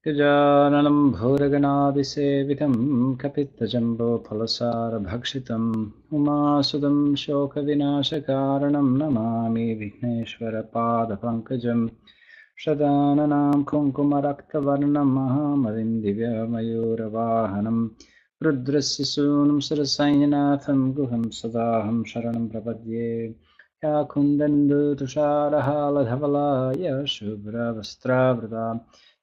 गजाननं भूरगणादिसेवितं कपित्थजम्बोफलसारभक्षितम् उमासुतं शोकविनाशकारणं नमामि विघ्नेश्वरपादपङ्कजं शदाननां कुङ्कुमरक्तवर्णं महामरिन्दिव्यमयूरवाहनं रुद्रस्य सूनुं सुरसैन्यनाथं गुहं सदाहं शरणं प्रपद्ये या कुन्दन्दुतुषारहालधवला या शुभ्रवस्त्रावृता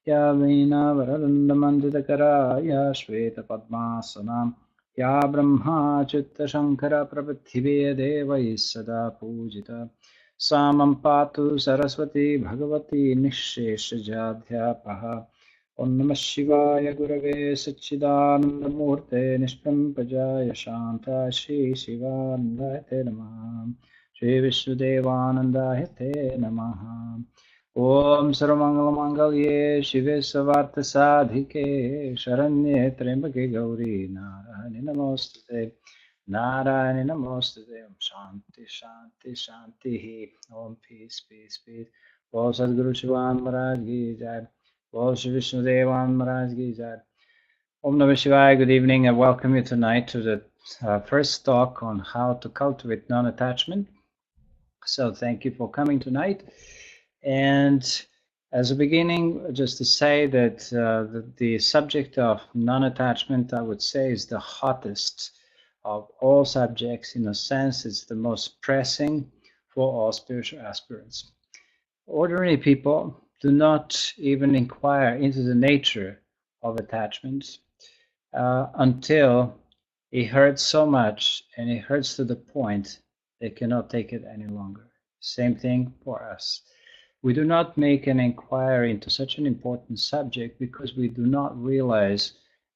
या वीणावरदण्डमण्डितकरा या श्वेतपद्मासनां या ब्रह्माच्युतशङ्करप्रभृतिवेदेवैः सदा पूजिता सा मम पातु सरस्वती भगवती निःशेषजाध्यापः ॐ नमः शिवाय गुरवे सच्चिदानन्दमूर्ते निष्कम्पजाय शान्ताय श्रीशिवानन्दाय ते नमः श्रीविष्णुदेवानन्दाय ते नमः ॐ सर्वमङ्गलमाङ्गल्ये शिवे सर्वार्थसाधिके शरण्ये त्र्यम्बके गौरी नारायणि नमोस्तुते नारायणि नमोस्तुते ॐ शान्ति शान्ति शान्तिः ॐ पीस पीस पीस बोल सद्गुरु शिवान महाराज की जय बोल श्री विष्णुदेवान महाराज की जय Om Namah Shivaya. Good evening and welcome you tonight to the first talk on how to cultivate non-attachment. So thank you for coming tonight. And as a beginning, just to say that the subject of non-attachment, I would say, is the hottest of all subjects. In a sense, it's the most pressing for all spiritual aspirants. Ordinary people do not even inquire into the nature of attachments until it hurts so much and it hurts to the point they cannot take it any longer. Same thing for us. We do not make an inquiry into such an important subject because we do not realize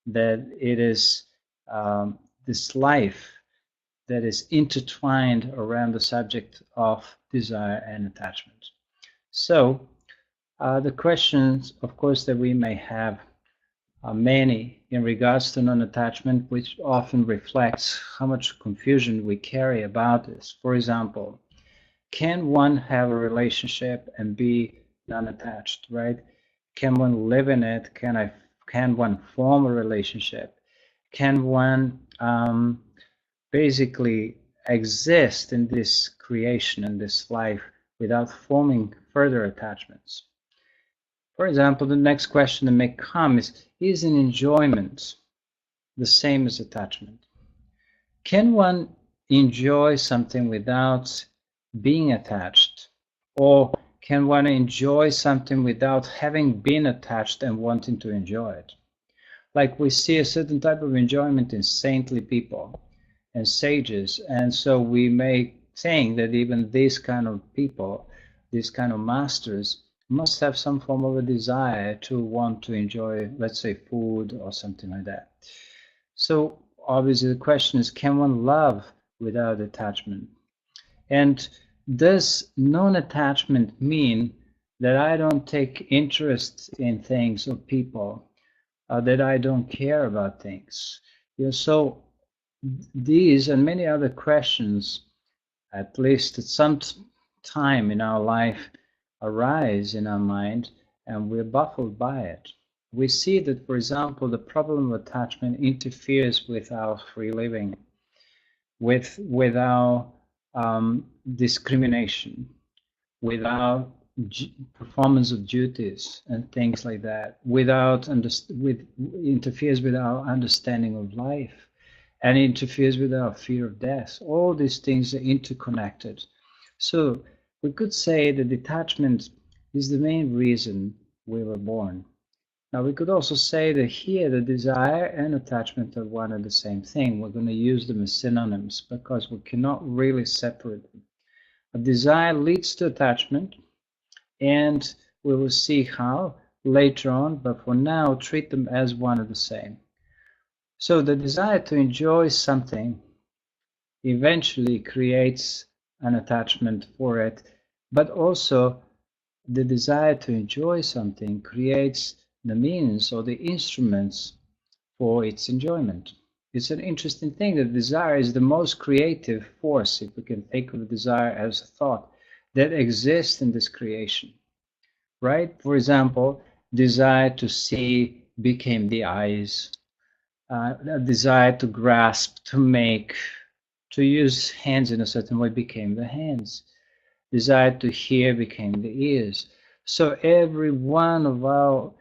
that it is this life that is intertwined around the subject of desire and attachment. So the questions, of course, that we may have are many in regards to non-attachment, which often reflects how much confusion we carry about this. For example, can one have a relationship and be non-attached, right? Can one live in it? Can one form a relationship? Can one basically exist in this creation, in this life, without forming further attachments? For example, the next question that may come is an enjoyment the same as attachment? Can one enjoy something without being attached? Or can one enjoy something without having been attached and wanting to enjoy it? Like we see a certain type of enjoyment in saintly people and sages, and so we may think that even these kind of people, these kind of masters, must have some form of a desire to want to enjoy, let's say, food or something like that. So obviously the question is, can one love without attachment? And does non-attachment mean that I don't take interest in things or people, that I don't care about things? So these and many other questions, at least at some time in our life, arise in our mind, and we're baffled by it. We see that, for example, the problem of attachment interferes with our free living, with our discrimination, with our performance of duties and things like that, interferes with our understanding of life, and interferes with our fear of death. All these things are interconnected. So we could say that detachment is the main reason we were born. Now, we could also say that here the desire and attachment are one and the same thing. We're going to use them as synonyms because we cannot really separate them. A desire leads to attachment, and we will see how later on, but for now, treat them as one and the same. So the desire to enjoy something eventually creates an attachment for it, but also the desire to enjoy something creates the means or the instruments for its enjoyment. It's an interesting thing that desire is the most creative force, if we can think of desire as a thought, that exists in this creation, right? For example, Desire to see became the eyes. A desire to grasp, to make, to use hands in a certain way became the hands. Desire to hear became the ears. So every one of our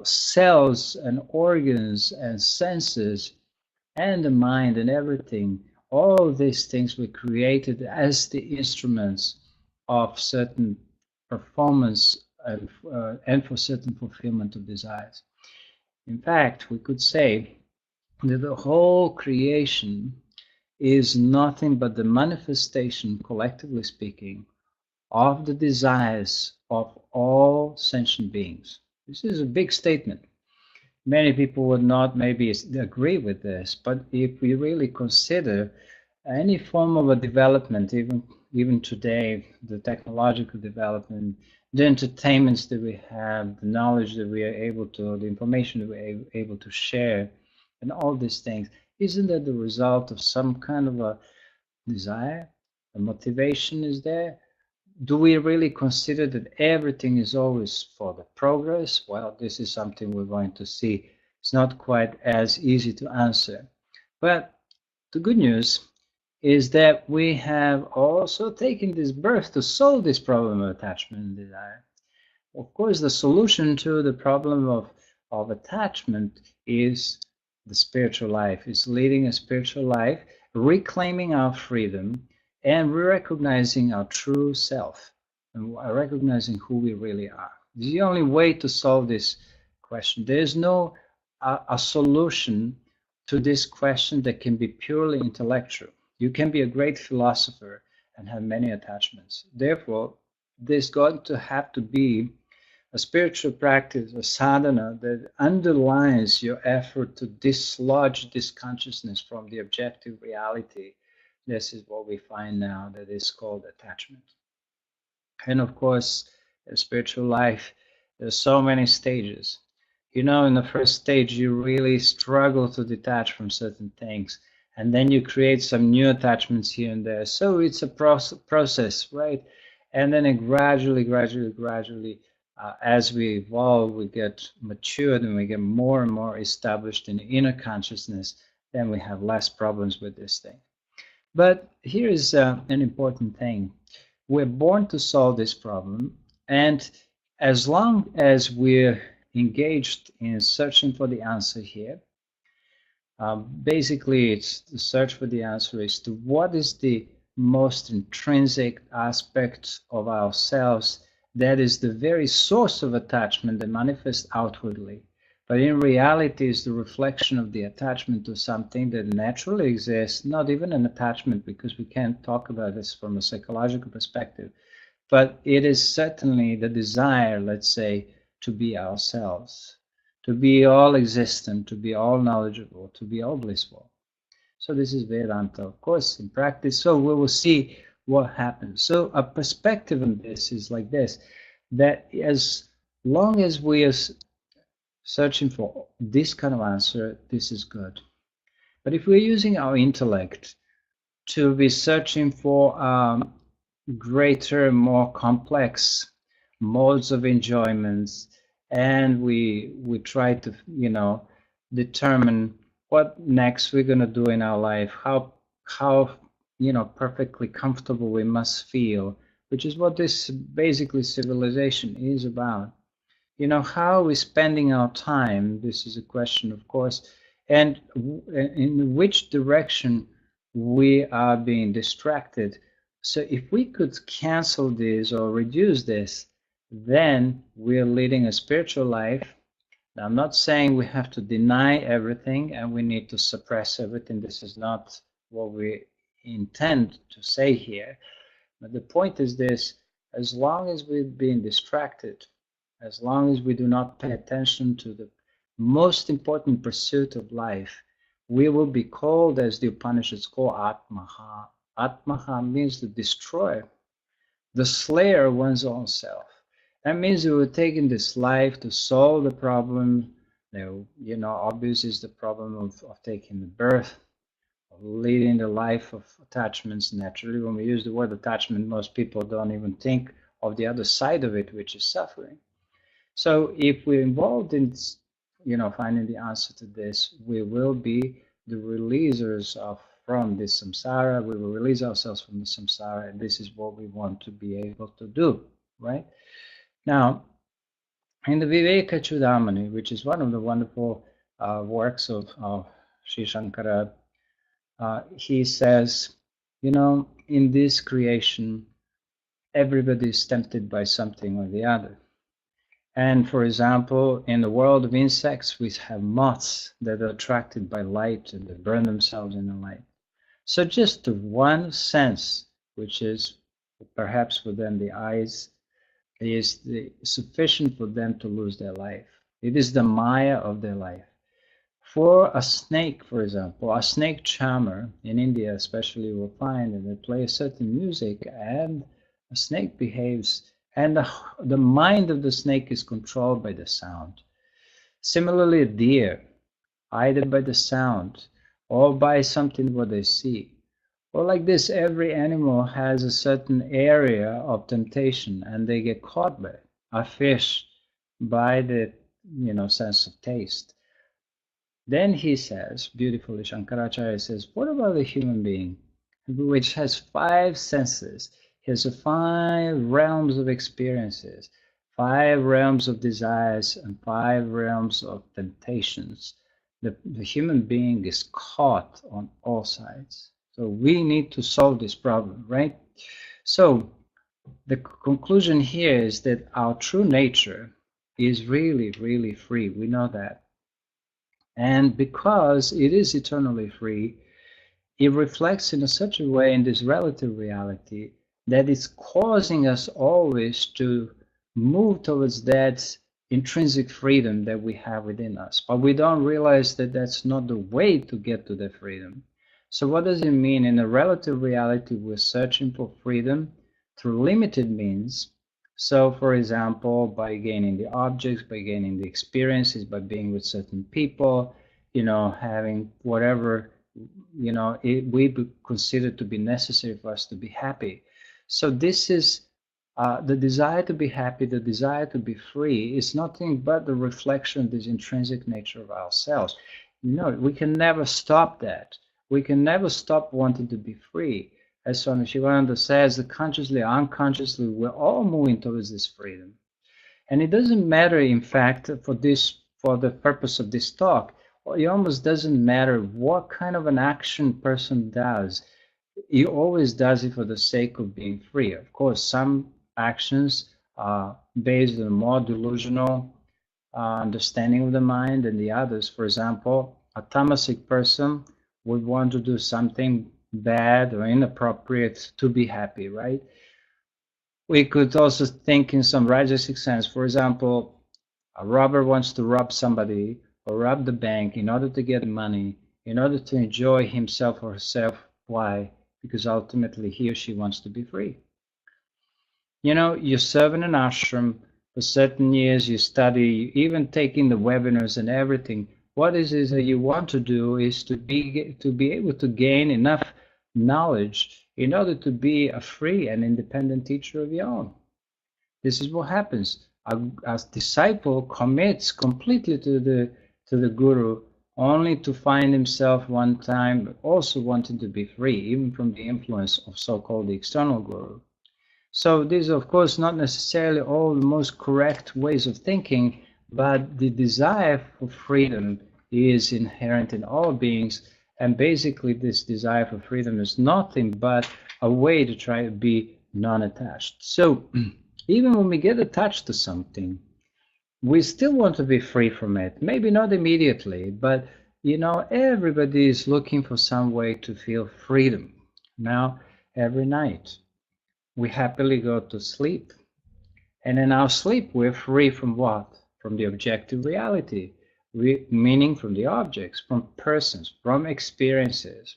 cells and organs and senses and the mind and everything, all these things were created as the instruments of certain performance and for certain fulfillment of desires. In fact, we could say that the whole creation is nothing but the manifestation, collectively speaking, of the desires of all sentient beings. This is a big statement. Many people would not maybe agree with this, but if we really consider any form of a development, even today, the technological development, the entertainments that we have, the knowledge that we are able to, the information that we're able to share, and all these things, isn't that the result of some kind of a desire? A motivation is there? Do we really consider that everything is always for the progress? Well, this is something we're going to see. It's not quite as easy to answer. But the good news is that we have also taken this birth to solve this problem of attachment and desire. Of course, the solution to the problem of attachment is the spiritual life, is leading a spiritual life, reclaiming our freedom, and recognizing our true self, and recognizing who we really are. This is the only way to solve this question. There is no a solution to this question that can be purely intellectual. You can be a great philosopher and have many attachments. Therefore, there's going to have to be a spiritual practice, a sadhana that underlies your effort to dislodge this consciousness from the objective reality. This is what we find now that is called attachment. And of course, in spiritual life, there's so many stages. You know, in the first stage, you really struggle to detach from certain things, and then you create some new attachments here and there. So it's a process, right? And then it gradually, as we evolve, we get matured and we get more and more established in the inner consciousness, then we have less problems with this thing. But here is an important thing. We're born to solve this problem, and as long as we're engaged in searching for the answer here, basically it's the search for the answer is to what is the most intrinsic aspect of ourselves that is the very source of attachment that manifests outwardly, but in reality is the reflection of the attachment to something that naturally exists, not even an attachment because we can't talk about this from a psychological perspective, but it is certainly the desire, let's say, to be ourselves, to be all existent, to be all knowledgeable, to be all blissful. So this is Vedanta, of course, in practice. So we will see what happens. So a perspective on this is like this, that as long as we are searching for this kind of answer, this is good. But if we're using our intellect to be searching for greater, more complex modes of enjoyments, and we try to, determine what next we're going to do in our life, how perfectly comfortable we must feel, which is what this basically civilization is about. How are we spending our time? This is a question, of course, and in which direction we are being distracted. So if we could cancel this or reduce this, then we're leading a spiritual life. Now, I'm not saying we have to deny everything and we need to suppress everything. This is not what we intend to say here. But the point is this, as long as we're being distracted, as long as we do not pay attention to the most important pursuit of life, we will be called, as the Upanishads call, Atmaha. Atmaha means the destroyer, the slayer of one's own self. That means we were taking this life to solve the problem. Obvious is the problem of taking the birth, of leading the life of attachments naturally. When we use the word attachment, most people don't even think of the other side of it, which is suffering. So if we're involved in, finding the answer to this, we will be the releasers of from this samsara. We will release ourselves from the samsara, and this is what we want to be able to do, right? Now, in the Viveka Chudamani, which is one of the wonderful works of Sri Shankara, he says, in this creation, everybody is tempted by something or the other. And for example, in the world of insects, we have moths that are attracted by light and they burn themselves in the light. So just the one sense, which is perhaps for them the eyes, is sufficient for them to lose their life. It is the Maya of their life. For a snake, for example, a snake charmer in India especially will find that they play a certain music and a snake behaves, and the mind of the snake is controlled by the sound. Similarly, a deer, either by the sound or by something what they see. Or like this, every animal has a certain area of temptation and they get caught by it. A fish by the sense of taste. Then he says, beautifully, Shankaracharya says, what about the human being, which has 5 senses? He has 5 realms of experiences, 5 realms of desires, and 5 realms of temptations. The human being is caught on all sides. So we need to solve this problem, right? So the conclusion here is that our true nature is really, really free. We know that. And because it is eternally free, it reflects in such a way in this relative reality that it's causing us always to move towards that intrinsic freedom that we have within us. But we don't realize that that's not the way to get to the freedom. So what does it mean? In a relative reality, we're searching for freedom through limited means. So, for example, by gaining the objects, by gaining the experiences, by being with certain people, having whatever, we consider to be necessary for us to be happy. So this is the desire to be happy, the desire to be free is nothing but the reflection of this intrinsic nature of ourselves. We can never stop that. We can never stop wanting to be free. As Swami Shivananda says, consciously or unconsciously, we're all moving towards this freedom. And it doesn't matter, in fact, for the purpose of this talk, it almost doesn't matter what kind of an action person does. He always does it for the sake of being free. Of course, some actions are based on a more delusional understanding of the mind than the others. For example, a tamasic person would want to do something bad or inappropriate to be happy, right? We could also think in some rajasic sense. For example, a robber wants to rob somebody or rob the bank in order to get money, in order to enjoy himself or herself. Why? Because ultimately he or she wants to be free. You serve in an ashram for certain years, you study, even taking the webinars and everything. What is it that you want to do is to be able to gain enough knowledge in order to be a free and independent teacher of your own. This is what happens. A disciple commits completely to the guru, only to find himself one time also wanting to be free, even from the influence of so-called the external guru. So these are, of course, not necessarily all the most correct ways of thinking, but the desire for freedom is inherent in all beings. And basically, this desire for freedom is nothing but a way to try to be non-attached. So even when we get attached to something, we still want to be free from it. Maybe not immediately, but everybody is looking for some way to feel freedom. Now, every night, we happily go to sleep. And in our sleep, we're free from what? From the objective reality, meaning from the objects, from persons, from experiences,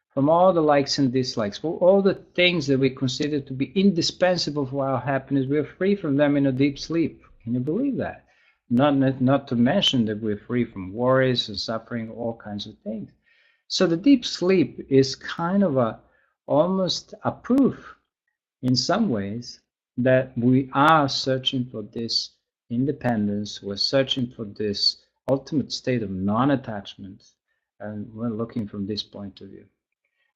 from all the likes and dislikes, for all the things that we consider to be indispensable for our happiness. We're free from them in a deep sleep. Can you believe that? Not to mention that we're free from worries and suffering, all kinds of things. So the deep sleep is kind of almost a proof in some ways that we are searching for this independence. We're searching for this ultimate state of non-attachment, and we're looking from this point of view.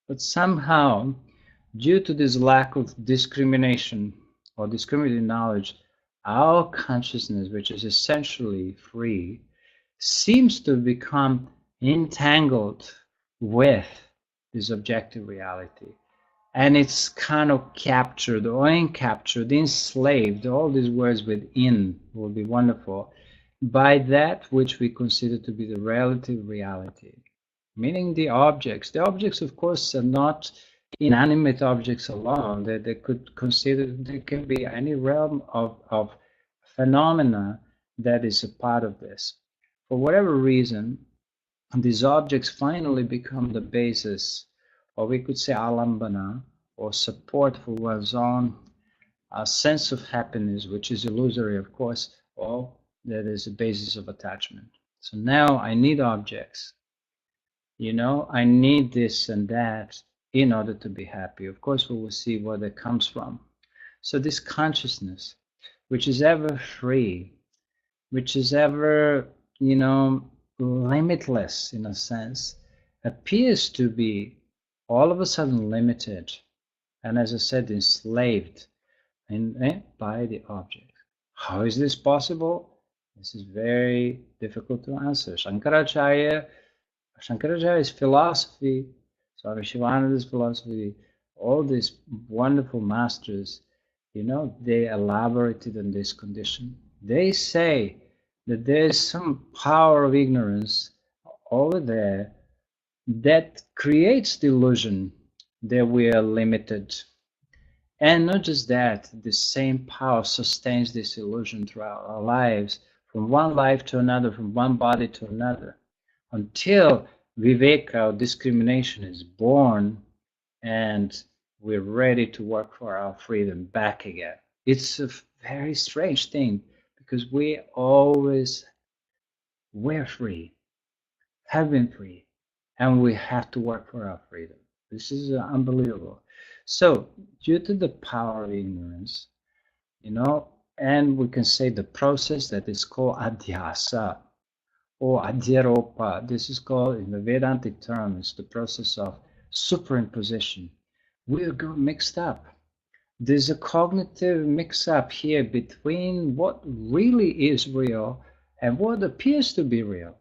But somehow, due to this lack of discrimination or discriminating knowledge, our consciousness, which is essentially free, seems to become entangled with this objective reality. And it's kind of captured or encaptured, enslaved, all these words within will be wonderful, by that which we consider to be the relative reality, meaning the objects. The objects, of course, are not inanimate objects alone. They could consider, there can be any realm of phenomena that is a part of this. For whatever reason, these objects finally become the basis, or we could say alambana, or support for one's own sense of happiness, which is illusory, of course, or that is the basis of attachment. So now I need objects. I need this and that in order to be happy. Of course, we will see where that comes from. So this consciousness, which is ever free, which is ever, limitless in a sense, appears to be all of a sudden limited, and as I said, enslaved by the object. How is this possible? This is very difficult to answer. Shankaracharya's philosophy, Swami Shivananda's philosophy, all these wonderful masters, they elaborated on this condition. They say that there is some power of ignorance over there that creates the illusion that we are limited. And not just that, the same power sustains this illusion throughout our lives, from one life to another, from one body to another, until viveka, or discrimination, is born and we're ready to work for our freedom back again. It's a very strange thing because we're free, have been free, and we have to work for our freedom. This is unbelievable. So, due to the power of ignorance, and we can say the process that is called adhyasa or adhyaropa, this is called, in the Vedantic term, it's the process of superimposition. We're mixed up. There's a cognitive mix-up here between what really is real and what appears to be real.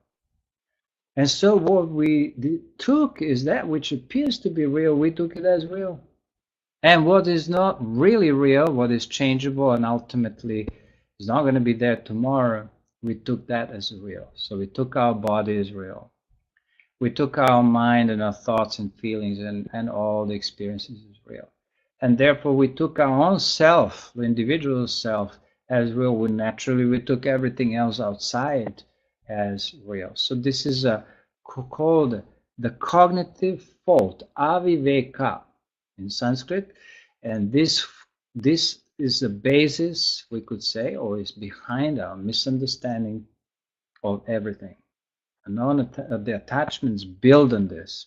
And so what we took is that which appears to be real, we took it as real. And what is not really real, what is changeable and ultimately is not going to be there tomorrow, we took that as real. So we took our body as real. We took our mind and our thoughts and feelings and all the experiences as real. And therefore we took our own self, the individual self, as real. We took everything else outside as real. So this is called the cognitive fault, aviveka in Sanskrit, and this is the basis, we could say, or is behind our misunderstanding of everything. And the attachments build on this.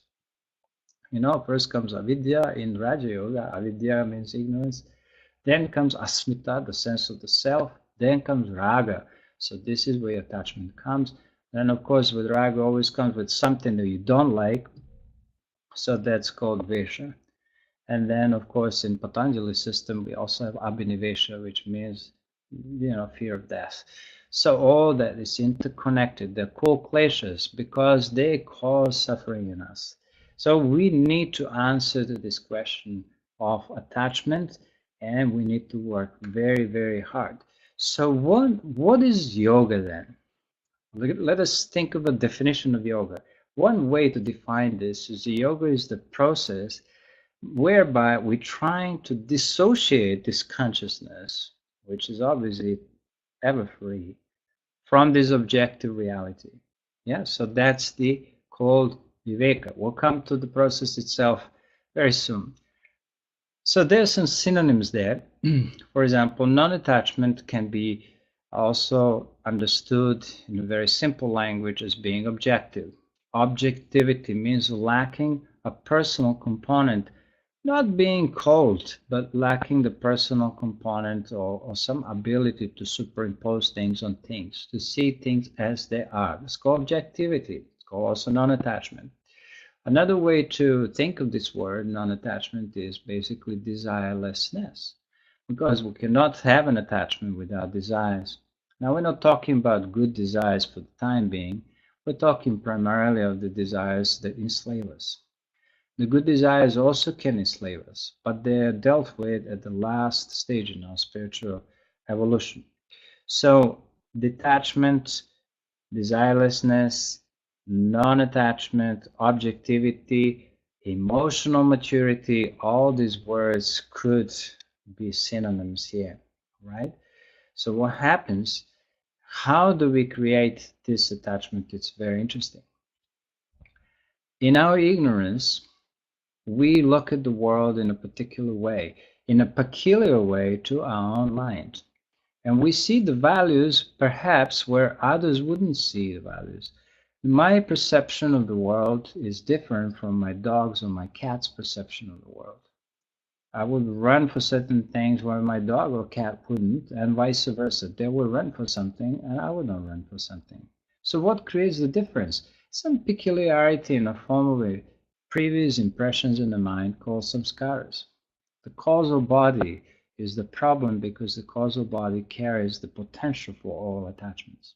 First comes avidya in Raja Yoga. Avidya means ignorance. Then comes asmita, the sense of the self. Then comes raga. So this is where attachment comes. Then, of course, with raga always comes with something that you don't like. So that's called vesha. And then, of course, in Patanjali system, we also have abhinivesha, which means, fear of death. So all that is interconnected. They're called kleshas because they cause suffering in us. So we need to answer to this question of attachment, and we need to work very, very hard. So what is yoga then? Let us think of a definition of yoga. One way to define this is yoga is the process whereby we're trying to dissociate this consciousness, which is obviously ever free, from this objective reality. Yeah, so that's the called viveka. We'll come to the process itself very soon. So there's some synonyms there. For example, non-attachment can be also understood in a very simple language as being objective. Objectivity means lacking a personal component Not being cold, but lacking the personal component or some ability to superimpose things on things, to see things as they are. It's called objectivity. It's called also non-attachment. Another way to think of this word, non-attachment, is basically desirelessness, because we cannot have an attachment without desires. Now, we're not talking about good desires for the time being. We're talking primarily of the desires that enslave us. The good desires also can enslave us, but they are dealt with at the last stage in our spiritual evolution. So, detachment, desirelessness, non attachment, objectivity, emotional maturity, all these words could be synonyms here, right? So, what happens? How do we create this attachment? It's very interesting. In our ignorance, we look at the world in a particular way, in a peculiar way to our own mind. And we see the values perhaps where others wouldn't see the values. My perception of the world is different from my dog's or my cat's perception of the world. I would run for certain things where my dog or cat wouldn't, and vice versa. They would run for something and I would not run for something. So what creates the difference? Some peculiarity in the form of a previous impressions in the mind called samskaras. The causal body is the problem because the causal body carries the potential for all attachments.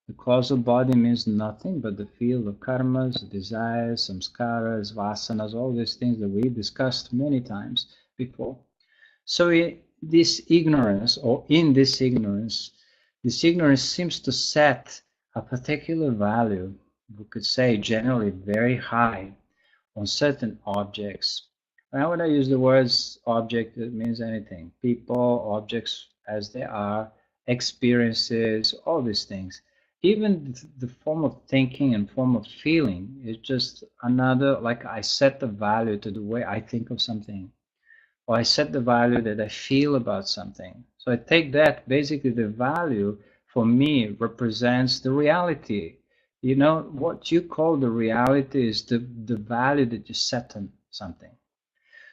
The causal body means nothing but the field of karmas, desires, samskaras, vasanas, all these things that we discussed many times before. So this ignorance, or in this ignorance seems to set a particular value, we could say generally very high, on certain objects. Now, when I use the words object, it means anything. People, objects as they are, experiences, all these things. Even the form of thinking and form of feeling is just another, like I set the value to the way I think of something, or I set the value that I feel about something. So I take that, basically the value for me represents the reality. You know, what you call the reality is the value that you set on something.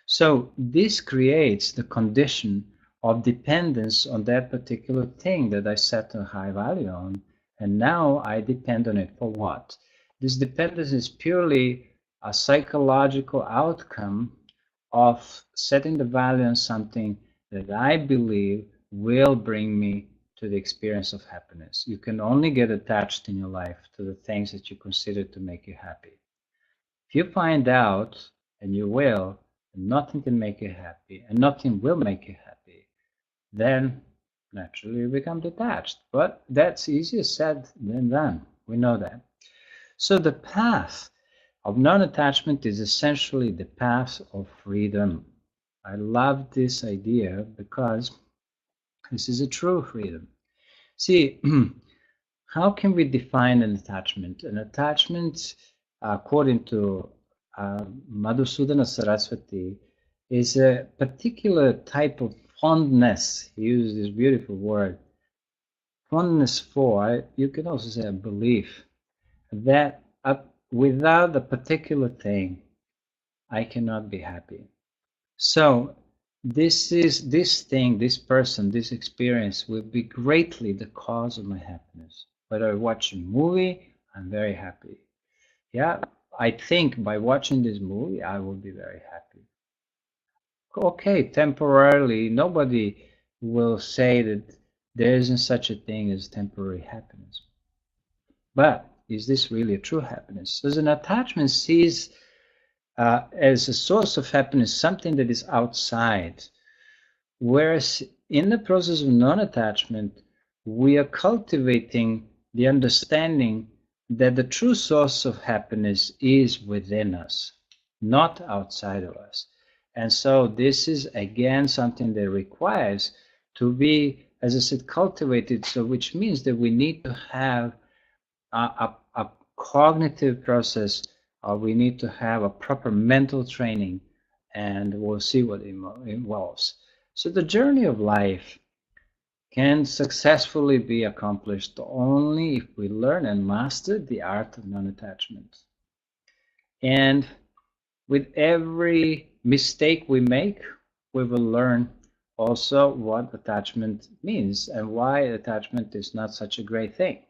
So this creates the condition of dependence on that particular thing that I set a high value on. And now I depend on it for what? This dependence is purely a psychological outcome of setting the value on something that I believe will bring me to the experience of happiness. You can only get attached in your life to the things that you consider to make you happy. If you find out, and you will, that nothing can make you happy and nothing will make you happy, then naturally you become detached. But that's easier said than done. We know that. So the path of non-attachment is essentially the path of freedom. I love this idea because this is a true freedom. See, how can we define an attachment? An attachment, according to Madhusudana Saraswati, is a particular type of fondness. He used this beautiful word. Fondness for, you can also say a belief that without a particular thing, I cannot be happy. So this thing, this person, this experience will be greatly the cause of my happiness. Whether I watch a movie, I'm very happy. Yeah, I think by watching this movie, I will be very happy. Okay, temporarily, nobody will say that there isn't such a thing as temporary happiness. But is this really a true happiness? Does an attachment sees as a source of happiness something that is outside, whereas in the process of non-attachment, we are cultivating the understanding that the true source of happiness is within us, not outside of us. And so this is again something that requires to be, as I said, cultivated. So which means that we need to have a cognitive process, we need to have a proper mental training, and we'll see what it involves. So the journey of life can successfully be accomplished only if we learn and master the art of non-attachment. And with every mistake we make, we will learn also what attachment means and why attachment is not such a great thing.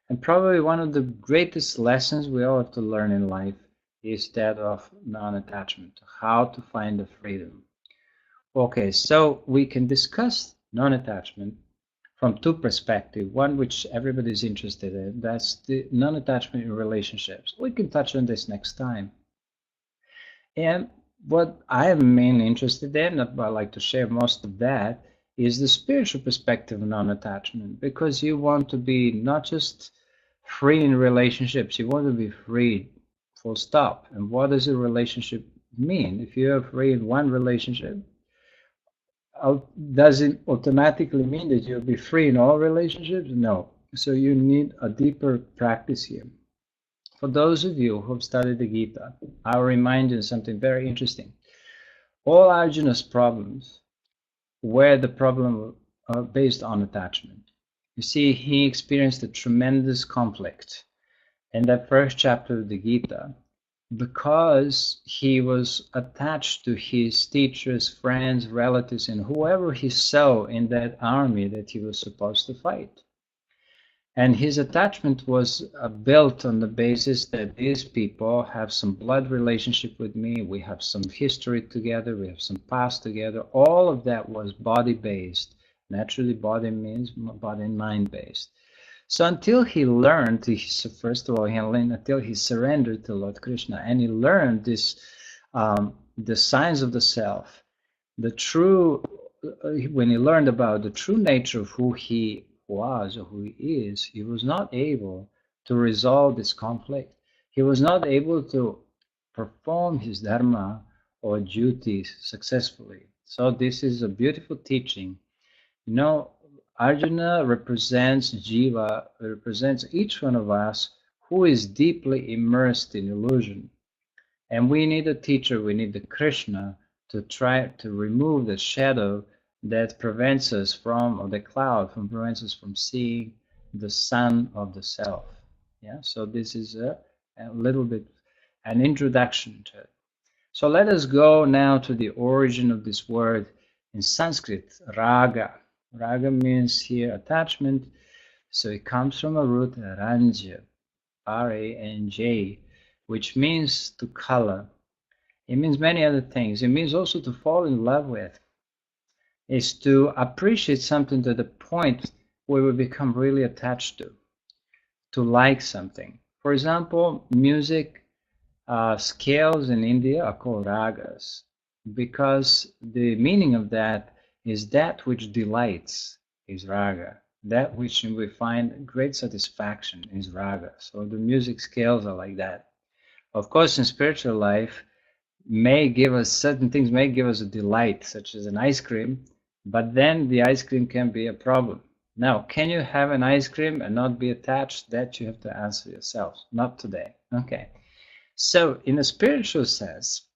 And probably one of the greatest lessons we all have to learn in life is that of non-attachment, how to find the freedom. Okay, so we can discuss non-attachment from two perspectives. One which everybody is interested in, that's the non-attachment in relationships. We can touch on this next time. And what I am mainly interested in, I'd like to share most of that, is the spiritual perspective of non-attachment, because you want to be not just free in relationships, you want to be free, full stop. And what does a relationship mean? If you're free in one relationship, does it automatically mean that you'll be free in all relationships? No. So you need a deeper practice here. For those of you who have studied the Gita, I'll remind you of something very interesting. All Arjuna's problems were the problem based on attachment. You see, he experienced a tremendous conflict in that first chapter of the Gita because he was attached to his teachers, friends, relatives, and whoever he saw in that army that he was supposed to fight. And his attachment was built on the basis that these people have some blood relationship with me, we have some history together, we have some past together. All of that was body based. Naturally, body means body and mind based. So until he learned, first of all, until he surrendered to Lord Krishna, and he learned this, the signs of the self, the true, when he learned about the true nature of who he was or who he is, he was not able to resolve this conflict. He was not able to perform his dharma or duties successfully. So this is a beautiful teaching. You know, Arjuna represents Jiva, represents each one of us who is deeply immersed in illusion. And we need a teacher, we need the Krishna to try to remove the shadow that prevents us from, or the cloud prevents us from seeing the sun of the self. Yeah, so this is a little bit an introduction to it. So let us go now to the origin of this word in Sanskrit, raga. Raga means here attachment, so it comes from a root ranja, R-A-N-J, which means to color. It means many other things. It means also to fall in love with. Is to appreciate something to the point where we become really attached to like something. For example, music scales in India are called ragas because the meaning of that is that which delights is raga. That which we find great satisfaction is raga. So the music scales are like that. Of course, in spiritual life, may give us certain things may give us a delight, such as an ice cream, but then the ice cream can be a problem. Now, can you have an ice cream and not be attached? That you have to answer yourself. Not today. Okay. So, in a spiritual sense,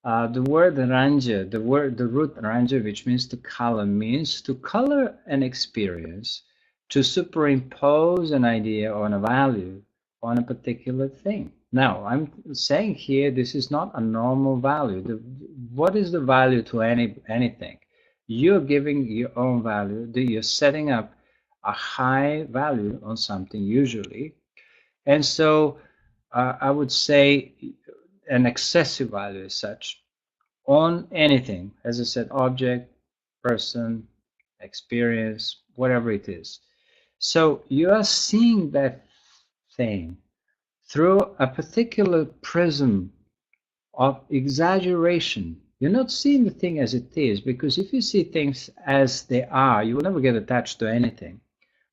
the word ranja, the root ranja, which means to color, means to color an experience, to superimpose an idea or a value on a particular thing. Now, I'm saying here this is not a normal value. What is the value to anything? You're giving your own value. You're setting up a high value on something usually, and so I would say an excessive value as such on anything, as I said, object, person, experience, whatever it is. So you are seeing that thing through a particular prism of exaggeration. You're not seeing the thing as it is, because if you see things as they are, you will never get attached to anything.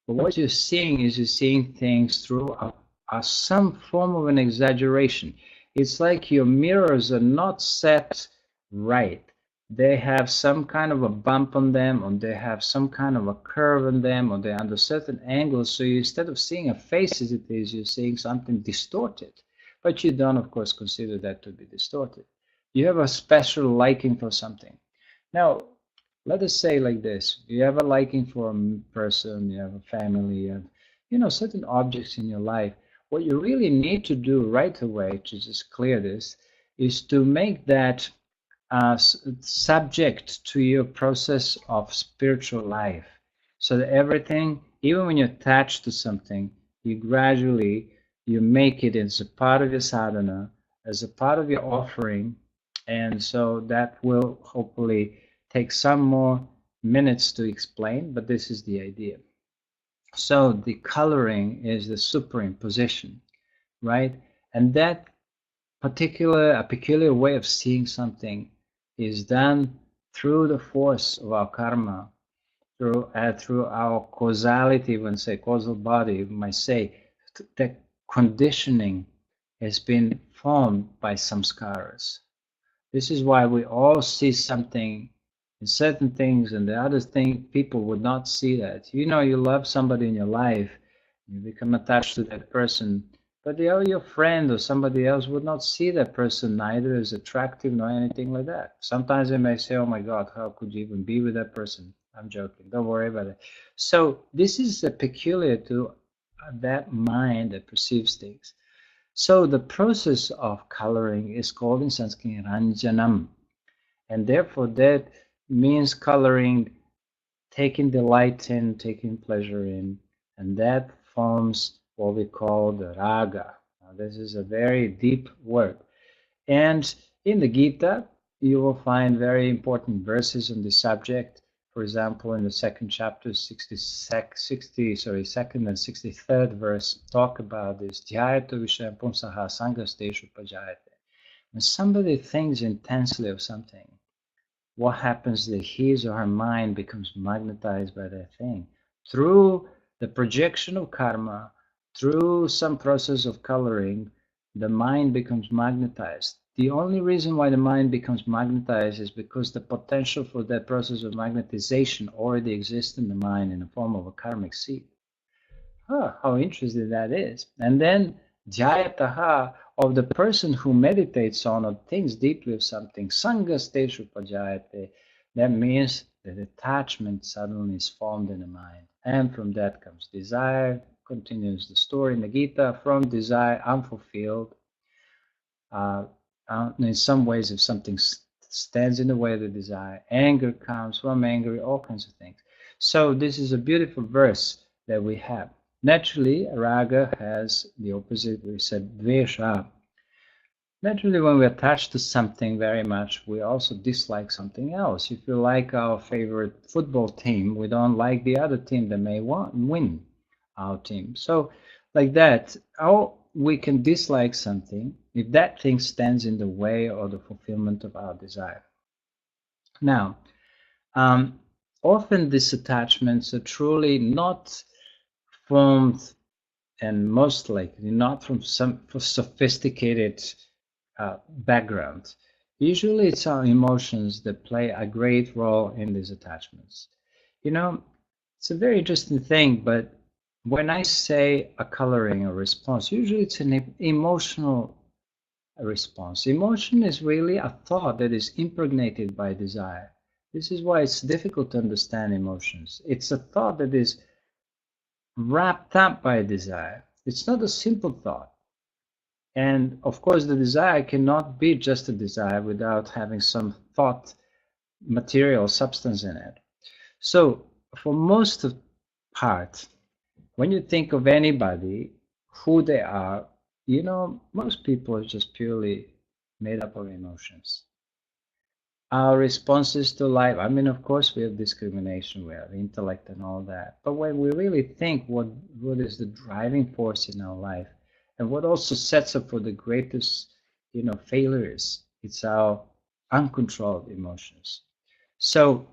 But what you're seeing is you're seeing things through some form of an exaggeration. It's like your mirrors are not set right. They have some kind of a bump on them, or they have some kind of a curve on them, or they're under certain angles. So you, instead of seeing a face as it is, you're seeing something distorted. But you don't, of course, consider that to be distorted. You have a special liking for something. Now, let us say like this: you have a liking for a person, you have a family, you have, certain objects in your life. What you really need to do right away to just clear this is to make that subject to your process of spiritual life. So that everything, even when you attach to something, you gradually you make it as a part of your sadhana, as a part of your offering, and so that will hopefully take some more minutes to explain, but this is the idea. So the coloring is the superimposition, right? And that a peculiar way of seeing something is done through the force of our karma, through our causality, when say causal body, we might say the conditioning has been formed by samskaras. This is why we all see something in certain things, and the other thing people would not see that. You know, you love somebody in your life, you become attached to that person, but your friend or somebody else would not see that person neither as attractive nor anything like that. Sometimes they may say, "Oh my God, how could you even be with that person?" I'm joking. Don't worry about it. So this is peculiar to that mind that perceives things. So the process of coloring is called in Sanskrit ranjanam, and therefore that means coloring, taking delight in, taking pleasure in, and that forms what we call the raga. Now, this is a very deep word. And in the Gita, you will find very important verses on this subject. For example, in the second chapter, 62nd and 63rd verse, talk about this. Dhyayata vishayam pumsaha sangasteshu pajayate. When somebody thinks intensely of something, what happens is that his or her mind becomes magnetized by that thing through the projection of karma, through some process of coloring. The mind becomes magnetized. The only reason why the mind becomes magnetized is because the potential for that process of magnetization already exists in the mind in the form of a karmic seed. How interesting that is. And then jayataha, of the person who meditates on or thinks deeply of something, sangasteshu pajayate, that means that attachment suddenly is formed in the mind. And from that comes desire, continues the story in the Gita, from desire unfulfilled. In some ways, if something stands in the way of the desire, anger comes from anger, all kinds of things. So this is a beautiful verse that we have. Naturally, raga has the opposite. We said dvesha. Naturally, when we attach to something very much, we also dislike something else. If you like our favorite football team, we don't like the other team that may win our team. So, like that, how we can dislike something if that thing stands in the way of the fulfillment of our desire. Now, often these attachments are truly not formed, and most likely not from some sophisticated background. Usually, it's our emotions that play a great role in these attachments. You know, it's a very interesting thing, but when I say a coloring or response, usually it's an emotional response. Emotion is really a thought that is impregnated by desire. This is why it's difficult to understand emotions. It's a thought that is wrapped up by desire. It's not a simple thought. And of course, the desire cannot be just a desire without having some thought, material, substance in it. So, for most of part, when you think of anybody, who they are, you know, most people are just purely made up of emotions. Our responses to life, I mean, of course, we have discrimination, we have intellect and all that. But when we really think what is the driving force in our life, and what also sets up for the greatest, failures, it's our uncontrolled emotions. So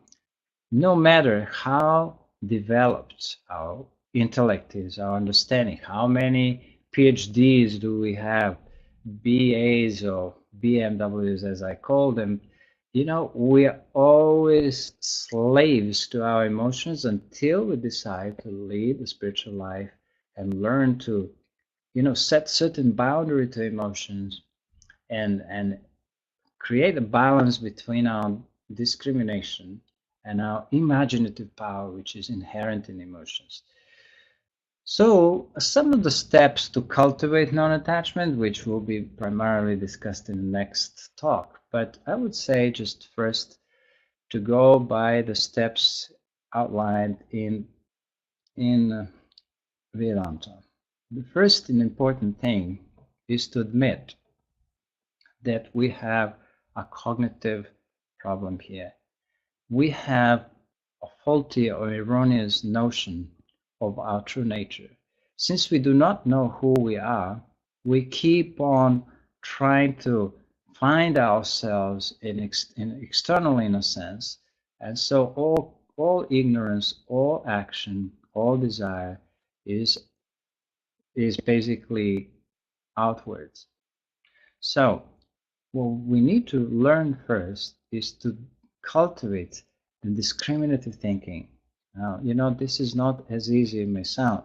no matter how developed our intellect is, our understanding, how many PhDs do we have, BAs or BMWs as I call them, we are always slaves to our emotions until we decide to lead a spiritual life and learn to, set certain boundary to emotions and create a balance between our discrimination and our imaginative power, which is inherent in emotions. So, some of the steps to cultivate non-attachment, which will be primarily discussed in the next talk, but I would say just first to go by the steps outlined in Vedanta. The first and important thing is to admit that we have a cognitive problem here. We have a faulty or erroneous notion of our true nature. Since we do not know who we are, we keep on trying to find ourselves in externally in a sense, and so all ignorance, all action, all desire is is basically outwards. So what we need to learn first is to cultivate the discriminative thinking. Now, this is not as easy as it may sound.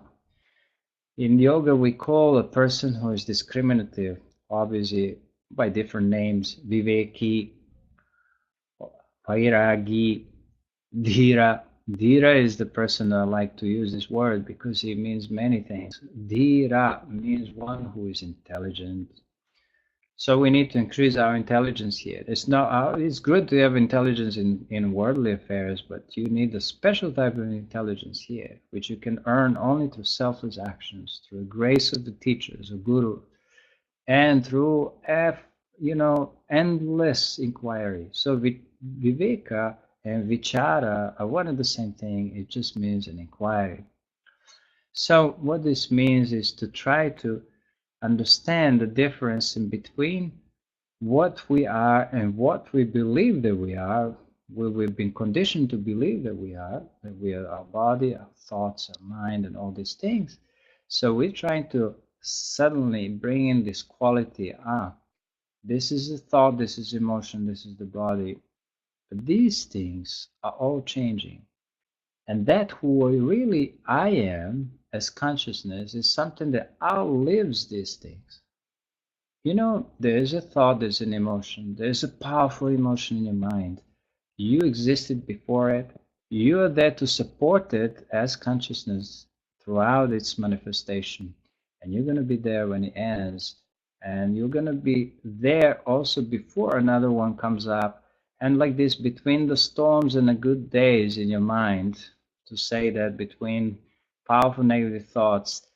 In yoga, we call a person who is discriminative, obviously by different names, Viveki, Vairagi, Dhira. Dhira is the person I like to use this word because it means many things. Dhira means one who is intelligent, so we need to increase our intelligence here. It's good to have intelligence in worldly affairs, but you need a special type of intelligence here, which you can earn only through selfless actions, through the grace of the teachers, of guru, and through endless inquiry. So viveka and vichara are one and the same thing. It just means an inquiry. So what this means is to try to understand the difference in between what we are and what we believe that we are, where we've been conditioned to believe that we are our body, our thoughts, our mind, and all these things. So we're trying to suddenly bring in this quality. This is a thought, this is emotion, this is the body. But these things are all changing. And that who really I am as consciousness is something that outlives these things. There's a thought, there's an emotion, there's a powerful emotion in your mind. You existed before it. You are there to support it as consciousness throughout its manifestation. And you're going to be there when it ends. And you're going to be there also before another one comes up. And like this, between the storms and the good days in your mind, to say that between powerful negative thoughts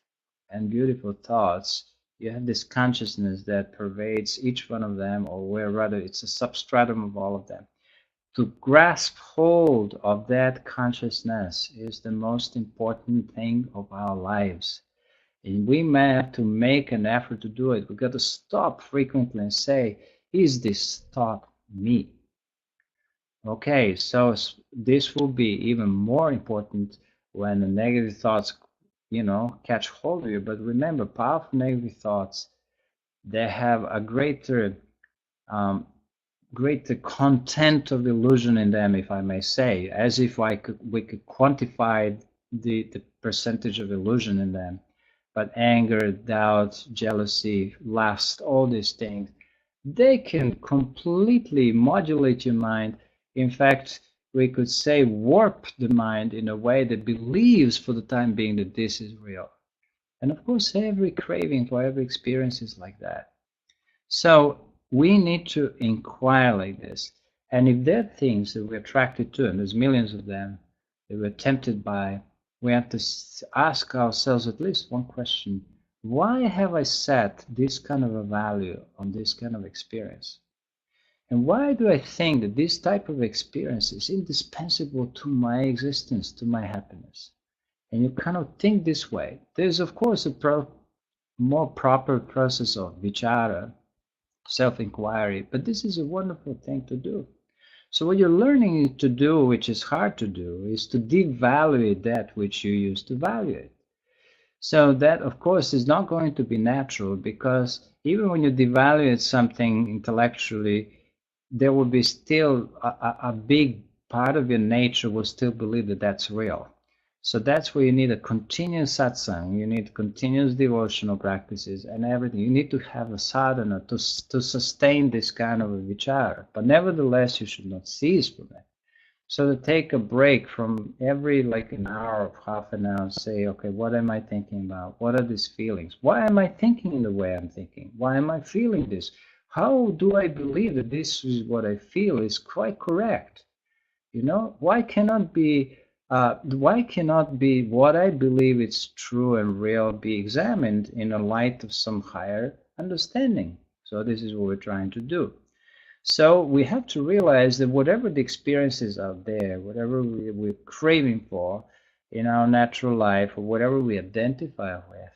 and beautiful thoughts, you have this consciousness that pervades each one of them, or where rather it's a substratum of all of them. To grasp hold of that consciousness is the most important thing of our lives. And we may have to make an effort to do it. We've got to stop frequently and say, is this thought me? Okay, so this will be even more important when the negative thoughts, catch hold of you. But remember, powerful negative thoughts, they have a um, greater content of illusion in them, if I may say, as if we could quantify the percentage of illusion in them. But anger, doubt, jealousy, lust, all these things, they can completely modulate your mind. In fact, we could say warp the mind in a way that believes for the time being that this is real. And of course, every craving for every experience is like that. So we need to inquire like this. And if there are things that we're attracted to, and there's millions of them that we're tempted by, we have to ask ourselves at least one question. Why have I set this kind of a value on this kind of experience? And why do I think that this type of experience is indispensable to my existence, to my happiness? And you kind of think this way. There's, of course, a more proper process of vichara, self-inquiry, but this is a wonderful thing to do. So what you're learning to do, which is hard to do, is to devalue that which you used to value it. So that, of course, is not going to be natural, because even when you devalue something intellectually, there will be still a big part of your nature will still believe that that's real. So that's where you need a continuous satsang, you need continuous devotional practices and everything. You need to have a sadhana to sustain this kind of a vichara. But nevertheless, you should not cease from it. So to take a break from every like an hour or half an hour, say, okay, what am I thinking about? What are these feelings? Why am I thinking in the way I'm thinking? Why am I feeling this? How do I believe that this is what I feel is quite correct? You know, why cannot be what I believe is true and real be examined in a light of some higher understanding? So this is what we're trying to do. So we have to realize that whatever the experiences out there, whatever we're craving for in our natural life, or whatever we identify with,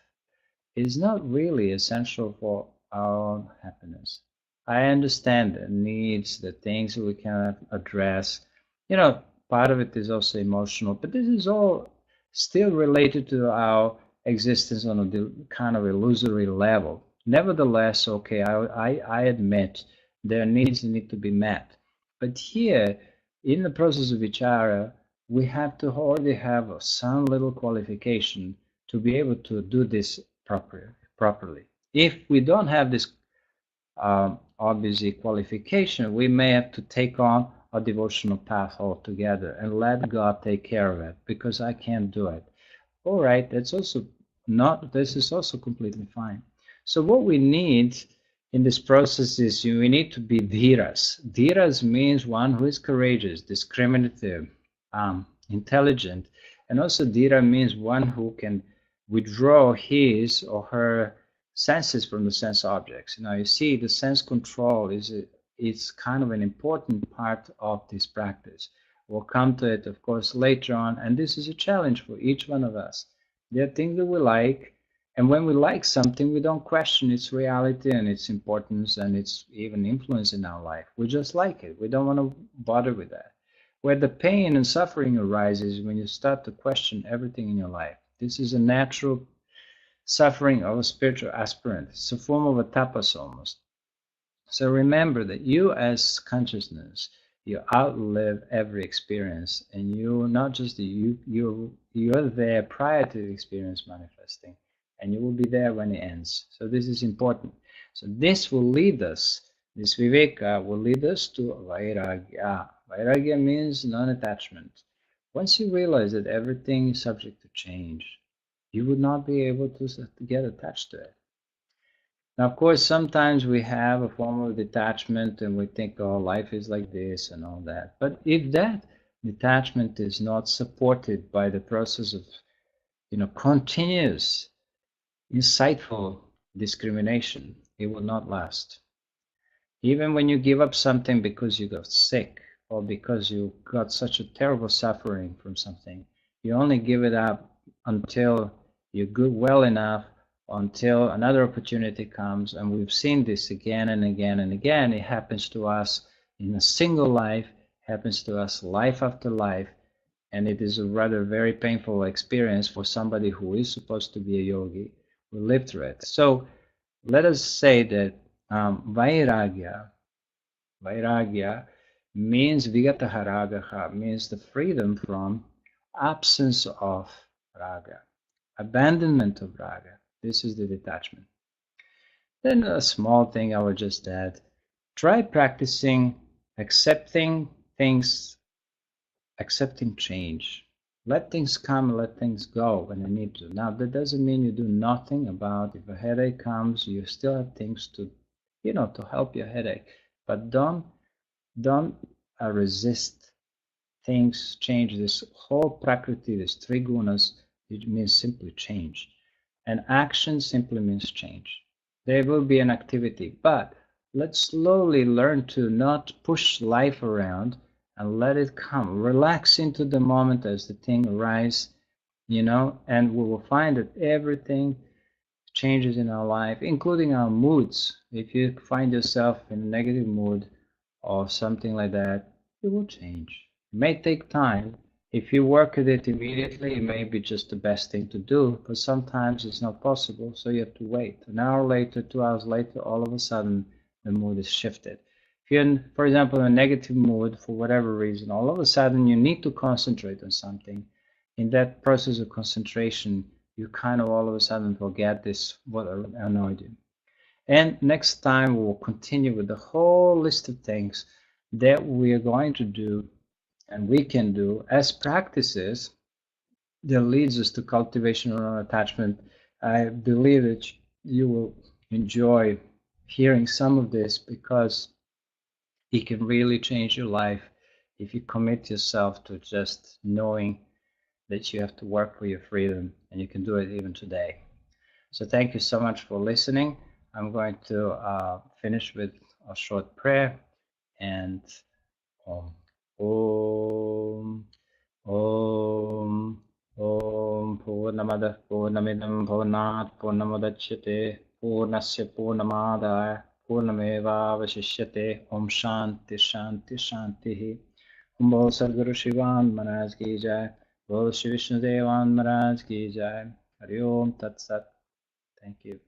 is not really essential for our own happiness. I understand the needs, the things that we cannot address. You know, part of it is also emotional, but this is all still related to our existence on a kind of illusory level. Nevertheless, okay, I admit their needs need to be met. But here, in the process of vichara, we have to already have some little qualification to be able to do this properly. If we don't have this obviously qualification, we may have to take on a devotional path altogether and let God take care of it because I can't do it. All right, that's also not, this is also completely fine. So what we need in this process is we need to be dhiras. Dhiras means one who is courageous, discriminative, intelligent, and also dhira means one who can withdraw his or her senses from the sense objects. Now you see, the sense control is kind of an important part of this practice. We'll come to it, of course, later on, and this is a challenge for each one of us. There are things that we like, and when we like something, we don't question its reality and its importance and its even influence in our life. We just like it. We don't want to bother with that. Where the pain and suffering arises when you start to question everything in your life. This is a natural suffering of a spiritual aspirant. It's a form of a tapas almost. So remember that you as consciousness, you outlive every experience, and you not just you're there prior to the experience manifesting, and you will be there when it ends. So this is important. So this will lead us, this viveka will lead us to vairagya. Vairagya means non-attachment. Once you realize that everything is subject to change, you would not be able to get attached to it. Now, of course, sometimes we have a form of detachment and we think, oh, life is like this and all that. But if that detachment is not supported by the process of, continuous, insightful discrimination, it will not last. Even when you give up something because you got sick or because you got such a terrible suffering from something, you only give it up until you're good well enough, until another opportunity comes. And we've seen this again and again and again. It happens to us in a single life, happens to us life after life, and it is a rather very painful experience for somebody who is supposed to be a yogi who lived through it. So let us say that vairagya means vigataha ragaha, means the freedom from absence of raga, abandonment of raga. This is the detachment. Then a small thing I would just add, try practicing accepting things, accepting change. Let things come, let things go when you need to. Now, that doesn't mean you do nothing about it. If a headache comes, you still have things to help your headache. But don't resist things change. This whole prakriti, this three gunas, it means simply change. And action simply means change. There will be an activity, but let's slowly learn to not push life around and let it come. Relax into the moment as the thing arises, and we will find that everything changes in our life, including our moods. If you find yourself in a negative mood or something like that, it will change. It may take time. If you work at it immediately, it may be just the best thing to do, but sometimes it's not possible, so you have to wait. An hour later, 2 hours later, all of a sudden, the mood is shifted. If you're, for example, in a negative mood for whatever reason, all of a sudden you need to concentrate on something. In that process of concentration, you kind of all of a sudden forget this, what annoyed you. And next time we will continue with the whole list of things that we are going to do and we can do as practices that leads us to cultivation of non-attachment. I believe that you will enjoy hearing some of this because it can really change your life if you commit yourself to just knowing that you have to work for your freedom, and you can do it even today. So thank you so much for listening. I'm going to finish with a short prayer and Om. Om. Om. Om. Purnamada Purnamidam Purnat Purnamudachyate Purnasya Purnamadaya Purnameva Vashishyate Om Shanti Shanti Shanti. Om Bol Sadguru Shivan Maharaj Ki Jai. Bol Shri Vishnu Devan Maharaj Ki Jai. Hari Om Tat Sat. Thank you.